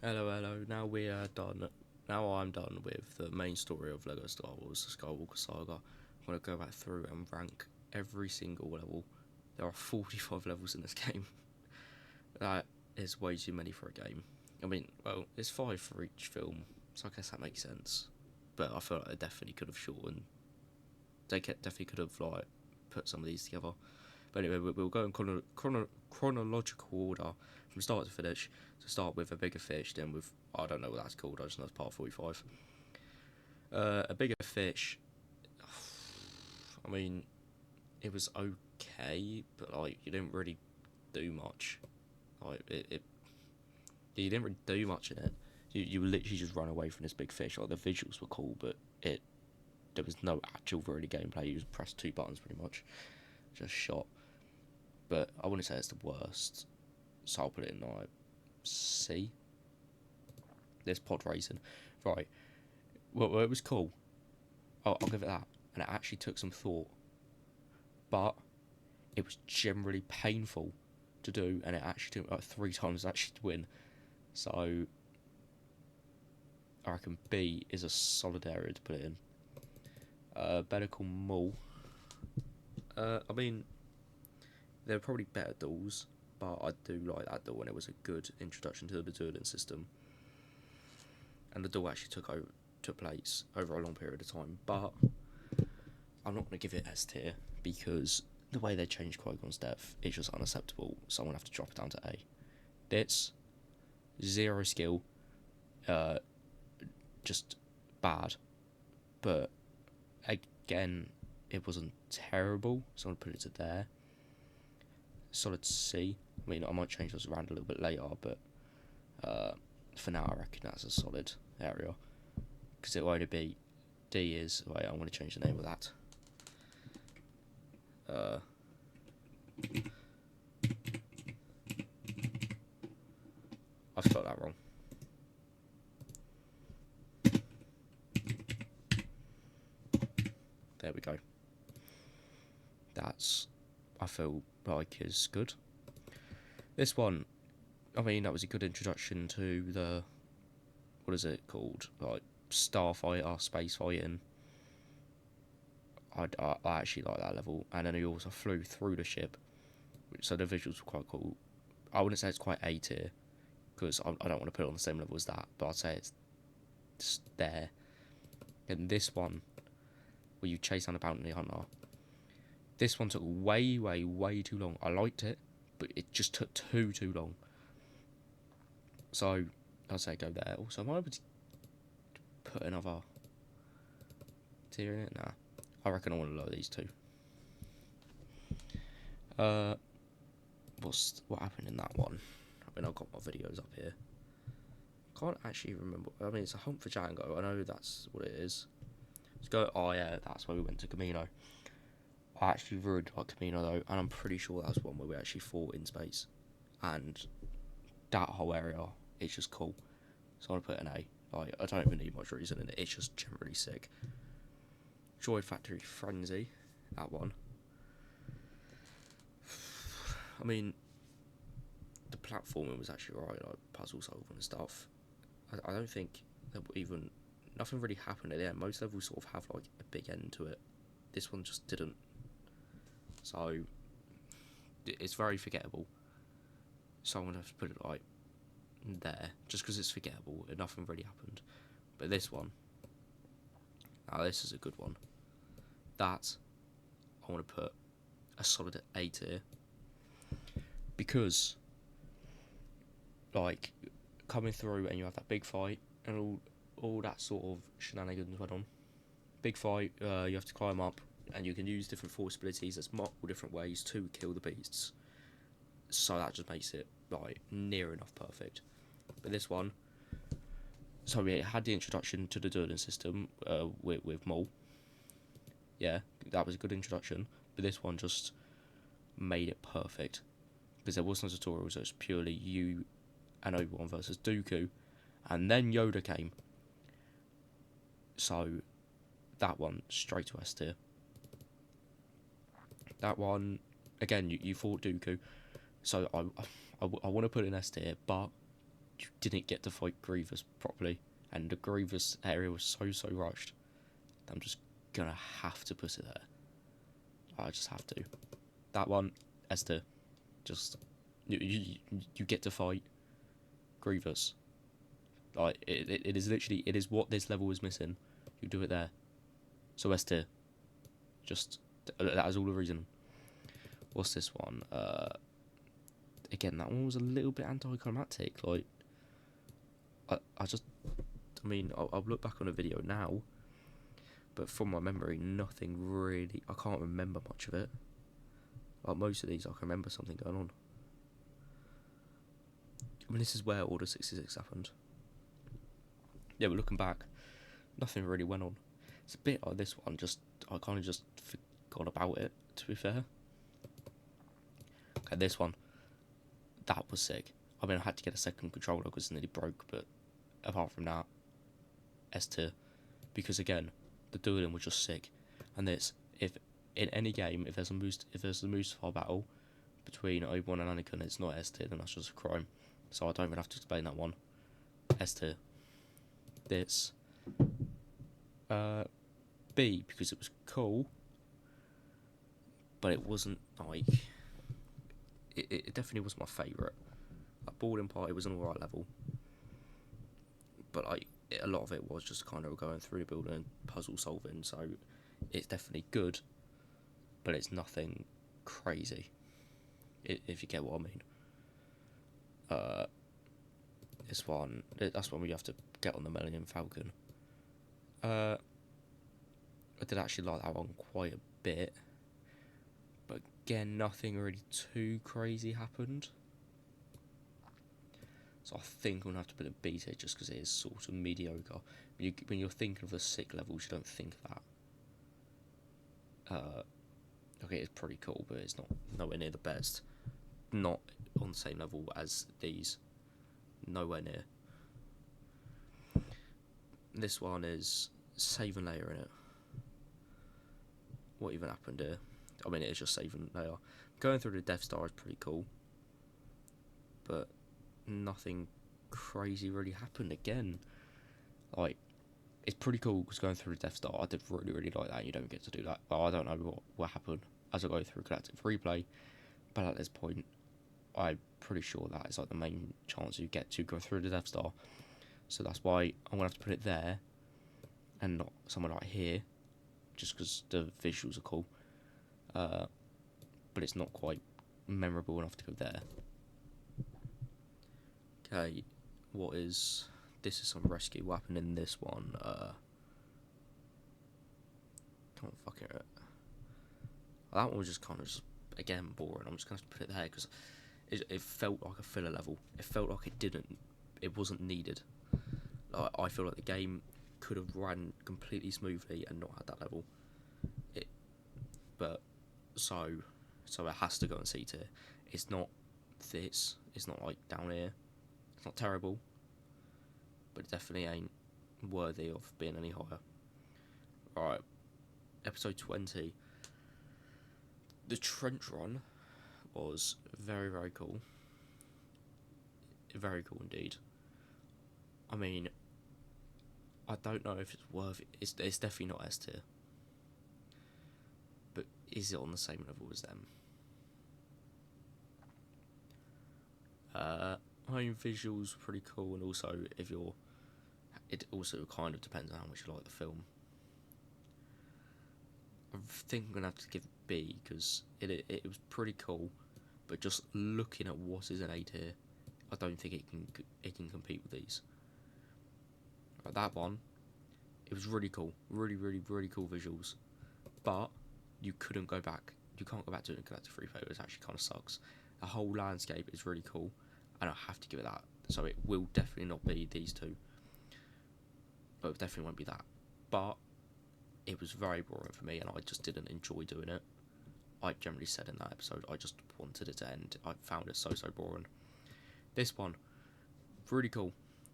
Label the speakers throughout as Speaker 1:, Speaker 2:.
Speaker 1: Hello, hello. Now we are done. Now I'm done with the main story of Lego Star Wars: The Skywalker Saga. I'm gonna go back through and rank every single level. There are 45 levels in this game. That is way too many for a game. I mean, well, it's 5 for each film, so I guess that makes sense. But I feel like they definitely could have shortened. Definitely could have like put some of these together. But anyway, we'll go in chronological order from start to finish. To start with a bigger fish, then with I don't know what that's called. I just know it's part 45. A bigger fish. I mean, it was okay, but like you didn't really do much. Like you didn't really do much in it. You literally just run away from this big fish. Like the visuals were cool, but there was no actual really gameplay. You just pressed two buttons pretty much, just shot. But I wouldn't say it's the worst, so I'll put it in like C. This pod racing, right? Well, it was cool. I'll give it that, and it actually took some thought, but it was generally painful to do, and it actually took like 3 times actually to win. So I reckon B is a solid area to put it in. Better Call Maul. I mean, they're probably better duels, but I do like that duel, and it was a good introduction to the dueling system. And the duel actually took place over a long period of time. But I'm not going to give it S tier because the way they changed Qui-Gon's death is just unacceptable. So I'm going to have to drop it down to A. It's zero skill, uh, just bad. But again, it wasn't terrible, so I'm going to put it to there. Solid C. I mean, I might change those around a little bit later, but for now, I reckon that's a solid area. Because it will only be D is. Wait, I'm going to change the name of that. I spelled that wrong. There we go. That's, I feel like, is good. This one, I mean, that was a good introduction to the, what is it called? Like, starfighter, space fighting. I actually like that level. And then he also flew through the ship, so the visuals were quite cool. I wouldn't say it's quite A tier, because I don't want to put it on the same level as that, but I'd say it's just there. And this one, where you chase down a bounty hunter, this one took way, way, way too long. I liked it, but it just took too long. So I'd say go there. Also, am I able to put another tier in it? Nah. I reckon I want to lower these two. What happened in that one? I mean, I've got my videos up here. Can't actually remember. I mean, it's a hunt for Django. I know that's what it is. Let's go. Oh yeah, that's where we went to Camino. I actually really like Camino though, and I'm pretty sure that was one where we actually fought in space. And that whole area, it's just cool. So I'm gonna put an A. Like, I don't even need much reason in it. It's just generally sick. Joy Factory Frenzy, that one. I mean, the platforming was actually alright, like puzzle solving and stuff. I don't think there even nothing really happened at the end. Most levels sort of have like a big end to it. This one just didn't. So it's very forgettable. So I'm gonna have to put it like there, just because it's forgettable and nothing really happened. But this one, now this is a good one. That I want to put a solid A tier because, like, coming through and you have that big fight and all that sort of shenanigans went on. Big fight, you have to climb up and you can use different force abilities. There's multiple different ways to kill the beasts, so that just makes it like near enough perfect. But this one, so it had the introduction to the dueling system with Maul. Yeah, that was a good introduction. But this one just made it perfect because there was no tutorials. It was purely you and Obi-Wan versus Dooku, and then Yoda came. So that one straight to S tier. That one again, you fought Dooku, so I want to put in S tier, but you didn't get to fight Grievous properly, and the Grievous area was so rushed. I'm just gonna have to put it there. I just have to. That one, Esther, just you get to fight Grievous. Like it is literally, it is what this level is missing. You do it there. So Esther, just that is all the reason. What's this one? Again, that one was a little bit anticlimactic. Like, I mean, I'll look back on the video now, but from my memory, nothing really. I can't remember much of it. Like most of these, I can remember something going on. I mean, this is where Order 66 happened. Yeah, but looking back, nothing really went on. It's a bit like this one. Just I kind of just forgot about it. To be fair. Okay, this one. That was sick. I mean, I had to get a second controller because it nearly broke, but apart from that, S tier. Because again, the dueling was just sick. And this, if in any game, if there's a Mustafar battle between Obi-Wan and Anakin, it's not S tier, then that's just a crime. So I don't even have to explain that one. S tier. This, B, because it was cool, but it wasn't like. It definitely was my favourite. Like, Boarding Party was an alright level, but like a lot of it was just kind of going through the building and puzzle solving. So it's definitely good, but it's nothing crazy. If you get what I mean. This one, that's when we have to get on the Millennium Falcon. I did actually like that one quite a bit. But again, nothing really too crazy happened. So I think I'm going to have to put a B tier just because it is sort of mediocre. When you're thinking of the sick levels, you don't think of that. Okay, it's pretty cool, but it's not nowhere near the best. Not on the same level as these. Nowhere near. This one is Save and Layer in it. What even happened here? I mean, it's just Save and Layer. Going through the Death Star is pretty cool, but nothing crazy really happened again. Like, it's pretty cool because going through the Death Star, I did really like that. You don't get to do that. Well, I don't know what happened as I go through Galactic Replay, but at this point, I'm pretty sure that is like the main chance you get to go through the Death Star. So that's why I'm gonna have to put it there, and not somewhere like here, just because the visuals are cool. But it's not quite memorable enough to go there. Okay, this is some rescue weapon in this one. Can't fucking. That one was just kind of again boring. I'm just gonna have to put it there because it felt like a filler level. It felt like it wasn't needed. Like, I feel like the game could have run completely smoothly and not had that level. So it has to go on C tier. It's not this. It's not like down here. It's not terrible, but it definitely ain't worthy of being any higher. Alright, episode 20. The trench run was very cool. Very cool indeed. I mean, I don't know if it's worth it. It's definitely not S tier. But is it on the same level as them? Home visuals were pretty cool, and also it also kind of depends on how much you like the film. I think I'm gonna have to give it B because it was pretty cool, but just looking at what is an A tier, I don't think it can compete with these. Like that one, it was really cool, really cool visuals, but you couldn't go back. You can't go back to it in Galactic Replay. It actually kind of sucks. The whole landscape is really cool, and I have to give it that. So it will definitely not be these two, but it definitely won't be that. But it was very boring for me, and I just didn't enjoy doing it. I generally said in that episode, I just wanted it to end. I found it so boring. This one, really cool.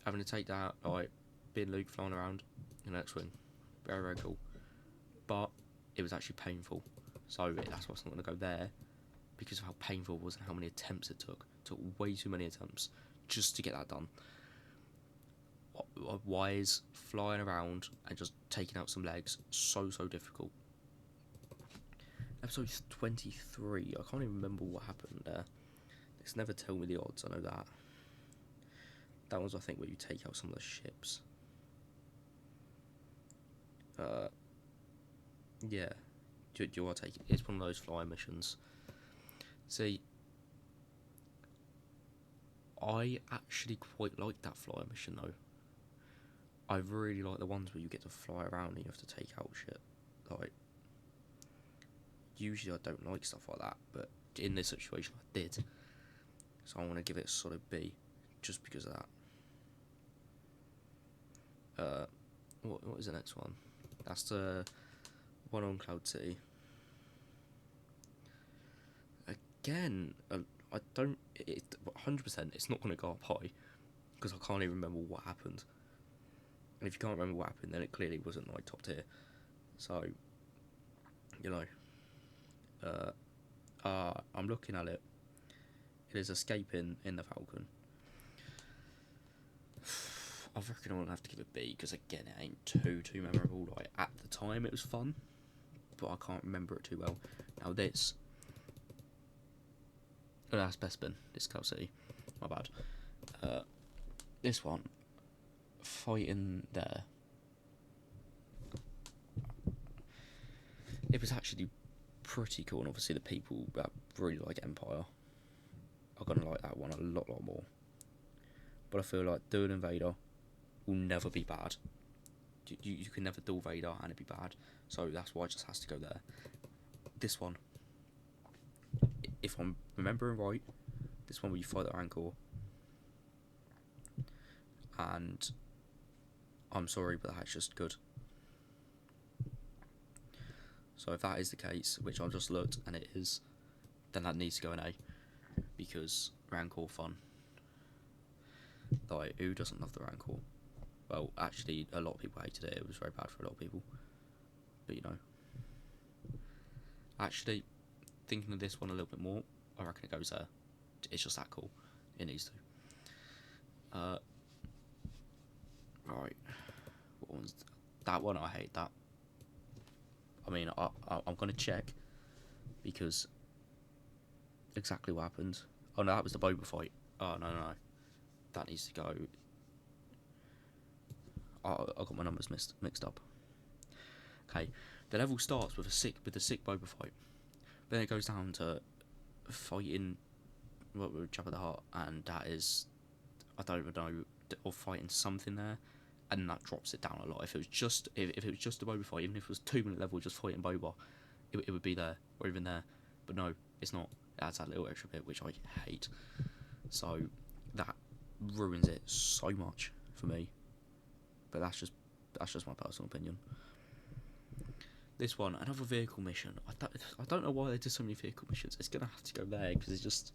Speaker 1: Having to take that, like, being Luke flying around in an X-Wing. Very cool. But it was actually painful. So that's why I'm going to go there, because of how painful it was and how many attempts it took. It took way too many attempts just to get that done. Why is flying around and just taking out some legs so difficult? Episode 23, I can't even remember what happened there. It's never tell me the odds, I know that. That was, I think, where you take out some of the ships. Yeah. Do you want to take it? It's one of those flying missions. See, I actually quite like that flying mission, though. I really like the ones where you get to fly around and you have to take out shit. Like, usually I don't like stuff like that, but in this situation I did. So I want to give it a solid B, just because of that. What is the next one? That's the one on Cloud City. Again, I don't. 100%. It's not going to go up high because I can't even remember what happened. And if you can't remember what happened, then it clearly wasn't like top tier. So, you know, I'm looking at it. It is escaping in the Falcon. I reckon I'm gonna have to give it B because again, it ain't too memorable. Like at the time, it was fun, but I can't remember it too well. Now this, oh, that's Bespin. This Cloud City, my bad. This one, fighting there. It was actually pretty cool, and obviously the people that really like Empire are gonna like that one a lot more. But I feel like Duel Invader will never be bad. You can never duel Vader and it'd be bad. So that's why it just has to go there. This one, if I'm remembering right, this one where you fight the Rancor. And I'm sorry, but that's just good. So if that is the case, which I've just looked and it is, then that needs to go in A. Because Rancor fun. Like, who doesn't love the Rancor? Well, actually, a lot of people hated it. It was very bad for a lot of people. But, you know. Actually, thinking of this one a little bit more, I reckon it goes there. It's just that cool. It needs to. Right. What one's that one? I hate that. I mean, I'm going to check. Because exactly what happened. Oh, no, that was the Boba fight. Oh, no. That needs to go. I got my numbers mixed up. Okay, the level starts with the sick Boba fight, but then it goes down to fighting with Jabba the Hutt, and that is, I don't even know, or fighting something there, and that drops it down a lot. If it was just if it was just a Boba fight, even if it was 2-minute level just fighting Boba, it would be there or even there, but no, it's not. It adds that little extra bit which I hate. So that ruins it so much for me. But that's just my personal opinion. This one, another vehicle mission. I don't know why they did so many vehicle missions. It's gonna have to go there because it's just.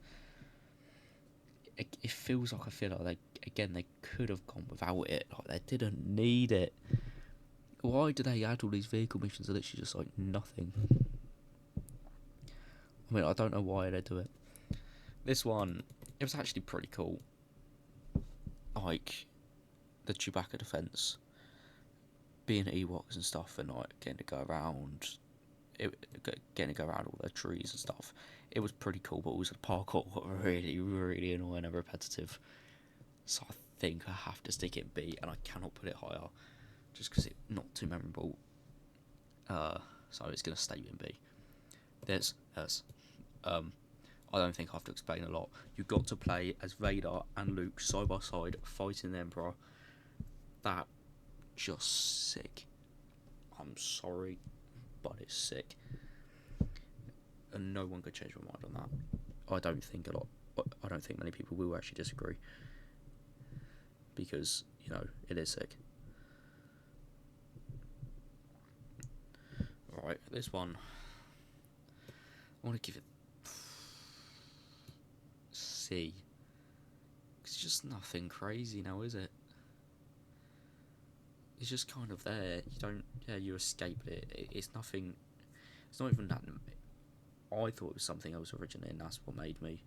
Speaker 1: It feels like I feel like they could have gone without it. Like they didn't need it. Why do they add all these vehicle missions that are literally just like nothing? I mean, I don't know why they do it. This one, it was actually pretty cool. Like the Chewbacca defense, being Ewoks and stuff, and like getting to go around all the trees and stuff. It was pretty cool, but also the parkour got really annoying and repetitive. So I think I have to stick it in B, and I cannot put it higher, just because it's not too memorable. So it's gonna stay in B. I don't think I have to explain a lot. You've got to play as Vader and Luke side by side fighting the Emperor. That just sick. I'm sorry, but it's sick. And no one could change my mind on that. I don't think many people will actually disagree. Because, you know, it is sick. Right, this one. I want to give it C. It's just nothing crazy now, is it? It's just kind of there. You escape it. It's nothing. It's not even that. I thought it was something else originally, and that's what made me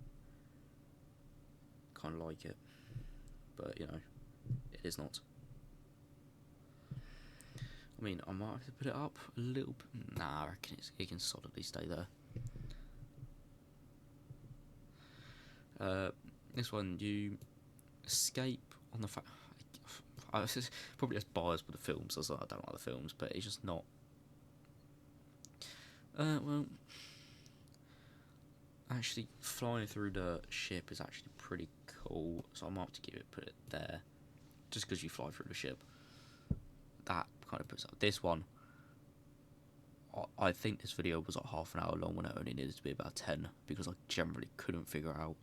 Speaker 1: kind of like it. but, you know, it is not. I mean, I might have to put it up a little bit. Nah, I reckon it can solidly stay there. This one, you escape on the fact. I was probably just biased with the films. I don't like the films, but it's just not. Well, actually, flying through the ship is actually pretty cool. So I might have to put it there, just because you fly through the ship. That kind of puts up this one. I think this video was like half an hour long when it only needed to be about 10 because I generally couldn't figure out.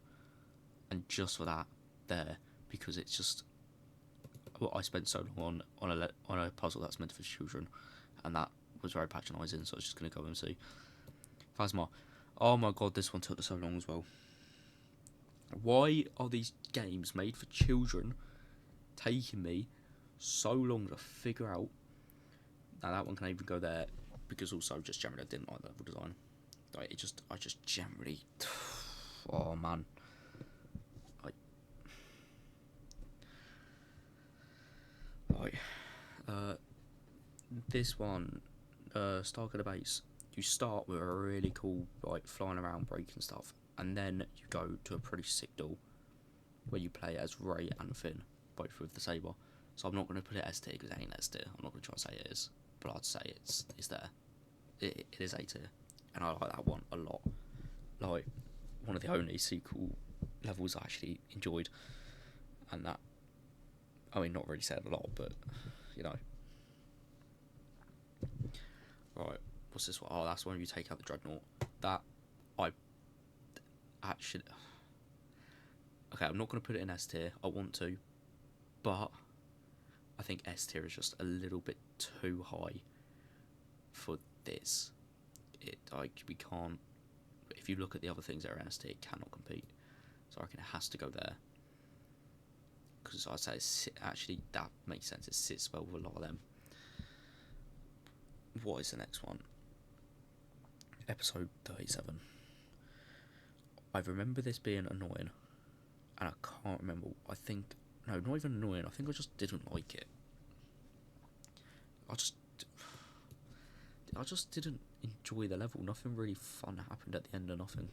Speaker 1: And just for that, there, because it's just. Well, I spent so long on a puzzle that's meant for children, and that was very patronising. So I was just gonna go and see Phasma. Oh my god, this one took so long as well. Why are these games made for children taking me so long to figure out? Now that one can even go there because also just generally I didn't like the level design. Like I just generally. Oh man. This one, Starker Base, you start with a really cool, like, flying around, breaking stuff, and then you go to a pretty sick duel, where you play as Ray and Finn, both with the saber. So I'm not going to put it S tier, because it ain't S tier, I'm not going to try and say it is, but I'd say it's there. It is A tier, and I like that one a lot. Like, one of the only sequel levels I actually enjoyed, and that, I mean, not really said a lot, but, you know. Right, what's this one? Oh, that's when you take out the Dreadnought. That, I actually... Okay, I'm not going to put it in S tier. I want to. But I think S tier is just a little bit too high for this. We can't... If you look at the other things that are in S tier, it cannot compete. So I reckon it has to go there. Because I'd say actually that makes sense. It sits well with a lot of them. What is the next one? Episode 37. I remember this being annoying, and I can't remember. I think no, not even annoying. I think I just didn't like it. I just didn't enjoy the level. Nothing really fun happened at the end of nothing.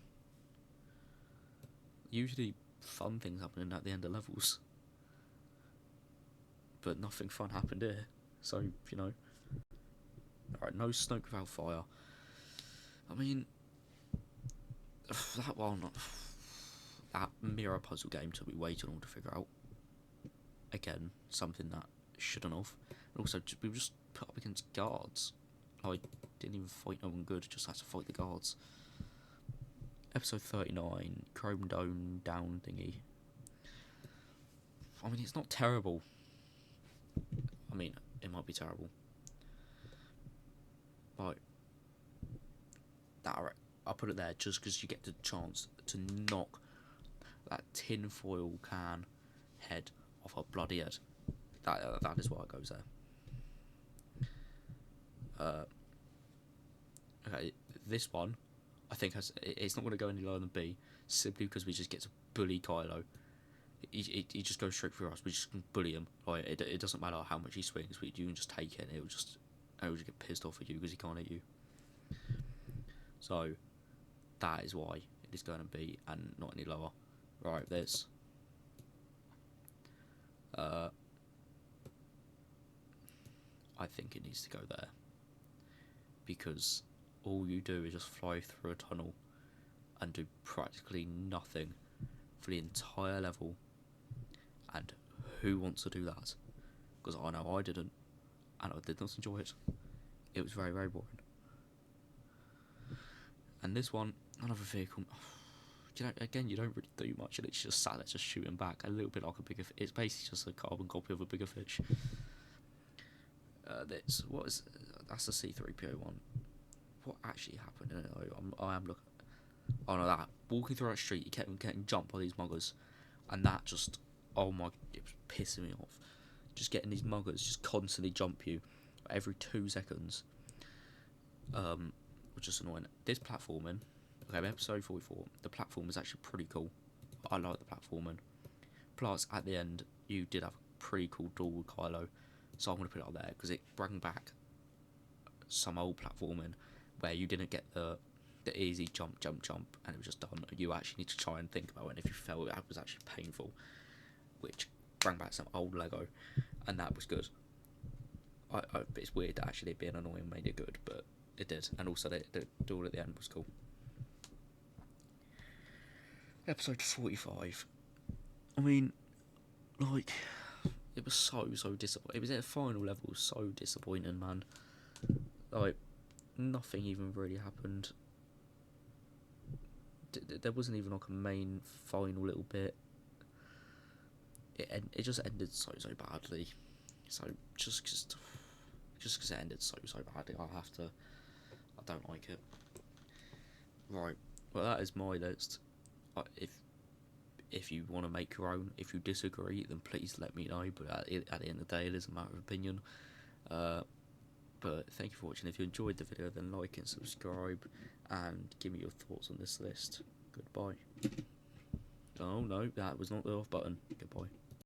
Speaker 1: Usually, fun things happening at the end of levels, but nothing fun happened here. So you know. Alright, no smoke without fire. I mean, that one, that mirror puzzle game took me way too long to figure out. Again, something that shouldn't have. And also, we were just put up against guards. I didn't even fight no one good, just had to fight the guards. Episode 39, Chrome Dome Down thingy. I mean, it's not terrible. I mean, it might be terrible. But I'll put it there just because you get the chance to knock that tinfoil can head off her bloody head. That is why it goes there. Okay, this one I think it's not going to go any lower than B, simply because we just get to bully Kylo. He just goes straight through us. We just can bully him. Like it doesn't matter how much he swings. You can just take it. And he'll just get pissed off at you because he can't hit you. So that is why it is going to be and not any lower. Right, this. I think it needs to go there because all you do is just fly through a tunnel and do practically nothing for the entire level. And who wants to do that? Because I know I didn't, and I did not enjoy it. It was very, very boring. And this one, another vehicle. You know, again, you don't really do much, and it's just sat there just shooting back a little bit like a bigger. It's basically just a carbon copy of a bigger fish. That's the C3PO one. What actually happened? I am looking. Oh no, that walking through that street, you kept getting jumped by these muggers, and that just, oh my, it was pissing me off. Just getting these muggers just constantly jump you every 2 seconds. Which is annoying. This platforming, okay, episode 44, the platform is actually pretty cool. I like the platforming. Plus, at the end, you did have a pretty cool duel with Kylo, so I'm gonna put it up there because it brought back some old platforming where you didn't get the easy jump, and it was just done. You actually need to try and think about it, and if you felt it was actually painful, which brought back some old Lego, and that was good. It's weird that actually it being annoying made it good, but it did, and also the duel at the end was cool. Episode 45. I mean, like, it was so disappointing. It was at the final level, so disappointing, man. Like, nothing even really happened. There wasn't even like a main final little bit. It just ended so badly. So just because it ended so badly, I don't like it. Right. Well, that is my list. If you want to make your own, if you disagree, then please let me know. But at the end of the day, it is a matter of opinion. But thank you for watching. If you enjoyed the video, then like and subscribe, and give me your thoughts on this list. Goodbye. Oh no, that was not the off button. Goodbye.